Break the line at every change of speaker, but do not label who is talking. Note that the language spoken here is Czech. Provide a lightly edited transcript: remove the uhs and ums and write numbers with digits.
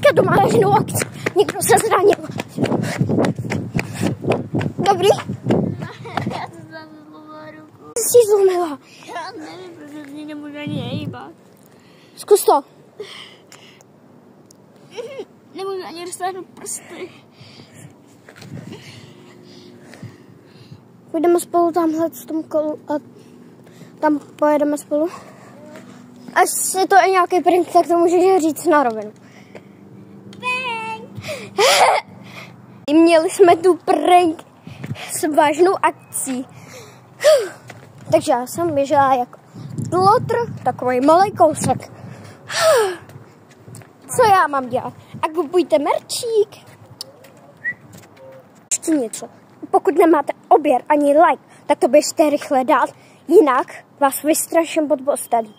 teďka doma vážnou akci. Někdo se zranil. Dobrý?
Já to zlomila ruku.
Ty jsi zlomila.
Já nevím, protože nemůžu ani hejbat.
Zkus to.
Nemůžu ani roztáhnout prsty.
Půjdeme spolu tamhle v tom kolu a tam pojedeme spolu. Až je to i nějaký prank, tak to můžeš říct na rovinu.
Prank!
Měli jsme tu prank s vážnou akcí. Takže já jsem běžela jako lotr, takový malý kousek. Co já mám dělat? A kupujte merčík. Ještě něco. Pokud nemáte odběr ani like, tak to běžte rychle dát, jinak vás vystraším pod postelí.